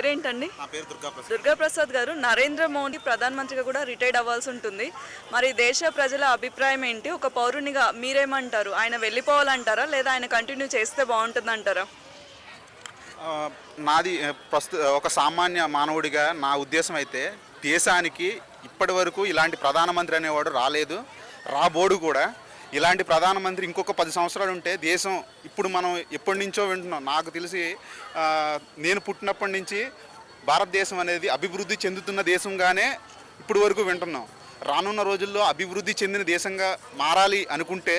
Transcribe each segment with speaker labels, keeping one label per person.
Speaker 1: పేరేంటండి?
Speaker 2: నా పేరు దుర్గాప్రసాద్.
Speaker 1: దుర్గాప్రసాద్ గారు, నరేంద్ర మోడీ ప్రధానమంత్రిగా కూడా రిటైర్డ్ అవ్వాల్సి ఉంటుంది. మరి దేశ ప్రజల అభిప్రాయం ఏంటి? ఒక పౌరునిగా మీరేమంటారు? ఆయన వెళ్ళిపోవాలంటారా లేదా ఆయన కంటిన్యూ చేస్తే బాగుంటుందంటారా?
Speaker 2: నాది ఒక సామాన్య మానవుడిగా నా ఉద్దేశం అయితే దేశానికి ఇప్పటి వరకు ఇలాంటి ప్రధానమంత్రి అనేవాడు రాలేదు, రాబోడు కూడా. ఇలాంటి ప్రధానమంత్రి ఇంకొక 10 సంవత్సరాలు ఉంటే దేశం ఇప్పుడు మనం ఎప్పటి నుంచో వింటున్నాం. నాకు తెలిసి నేను పుట్టినప్పటి నుంచి భారతదేశం అనేది అభివృద్ధి చెందుతున్న దేశంగానే ఇప్పుడు వరకు వింటున్నాం. రానున్న రోజుల్లో అభివృద్ధి చెందిన దేశంగా మారాలి అనుకుంటే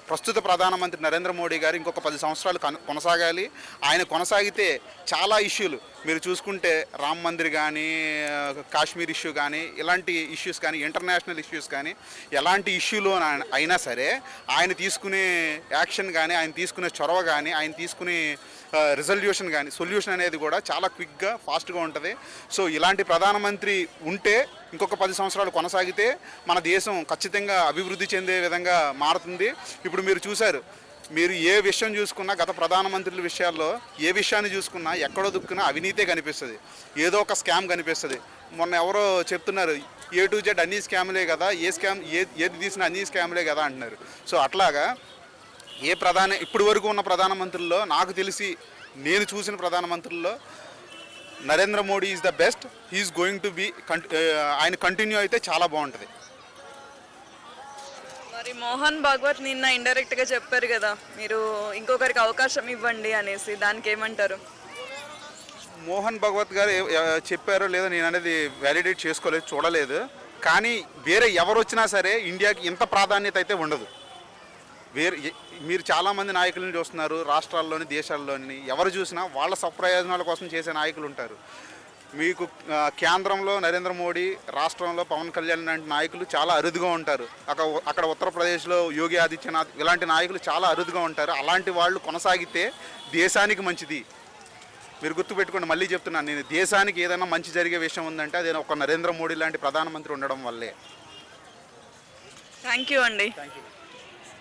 Speaker 2: ప్రస్తుత ప్రధానమంత్రి నరేంద్ర మోడీ గారు ఇంకొక 10 సంవత్సరాలు కొనసాగాలి. ఆయన కొనసాగితే చాలా ఇష్యూలు మీరు చూసుకుంటే రామ్ మందిర్ కానీ, కాశ్మీర్ ఇష్యూ కానీ, ఇలాంటి ఇష్యూస్ కానీ, ఇంటర్నేషనల్ ఇష్యూస్ కానీ, ఎలాంటి ఇష్యూలో అయినా సరే ఆయన తీసుకునే యాక్షన్ కానీ, ఆయన తీసుకునే చొరవ కానీ, ఆయన తీసుకునే రిజల్యూషన్ కానీ, సొల్యూషన్ అనేది కూడా చాలా క్విక్గా ఫాస్ట్గా ఉంటుంది. సో ఇలాంటి ప్రధానమంత్రి ఉంటే ఇంకొక 10 సంవత్సరాలు కొనసాగితే మన దేశం ఖచ్చితంగా అభివృద్ధి చెందే విధంగా మారుతుంది. ఇప్పుడు మీరు చూశారు, మీరు ఏ విషయం చూసుకున్నా గత ప్రధానమంత్రుల విషయాల్లో ఏ విషయాన్ని చూసుకున్నా ఎక్కడో దుక్కున్నా అవినీతే కనిపిస్తుంది, ఏదో ఒక స్కామ్ కనిపిస్తుంది. మొన్న ఎవరో చెప్తున్నారు A to Z అన్ని స్కామ్లే కదా, ఏది తీసినా అన్ని స్కామ్లే కదా అంటున్నారు. సో అట్లాగా ఇప్పటి వరకు ఉన్న ప్రధానమంత్రుల్లో నాకు తెలిసి నేను చూసిన ప్రధానమంత్రుల్లో Narendra Modi is the best. He is going to be ఆయన కంటిన్యూ అయితే చాలా బాగుంటుంది.
Speaker 1: మరి మోహన్ భాగవత్ నిన్న ఇండైరెక్ట్గా చెప్పారు కదా, మీరు ఇంకొకరికి అవకాశం ఇవ్వండి అనేసి, దానికి ఏమంటారు?
Speaker 2: మోహన్ భగవత్ గారు చెప్పారో లేదో నేను అనేది వ్యాలిడేట్ చేసుకోలేదు, చూడలేదు. కానీ వేరే ఎవరు వచ్చినా సరే ఇండియాకి ఇంత ప్రాధాన్యత అయితే ఉండదు. మీరు చాలామంది నాయకులను చూస్తున్నారు, రాష్ట్రాల్లోని దేశాల్లోని ఎవరు చూసినా వాళ్ళ స్వప్రయోజనాల కోసం చేసే నాయకులు ఉంటారు. మీకు కేంద్రంలో నరేంద్ర మోడీ, రాష్ట్రంలో పవన్ కళ్యాణ్ లాంటి నాయకులు చాలా అరుదుగా ఉంటారు. అక్కడ ఉత్తరప్రదేశ్లో యోగి ఆదిత్యనాథ్ ఇలాంటి నాయకులు చాలా అరుదుగా ఉంటారు. అలాంటి వాళ్ళు కొనసాగితే దేశానికి మంచిది. మీరు గుర్తుపెట్టుకోండి, మళ్ళీ చెప్తున్నాను, నేను దేశానికి ఏదైనా మంచి జరిగే విషయం ఉందంటే అదే ఒక నరేంద్ర మోడీ లాంటి ప్రధానమంత్రి ఉండడం వల్లే.
Speaker 1: థ్యాంక్ యూ అండి.
Speaker 2: Thank you.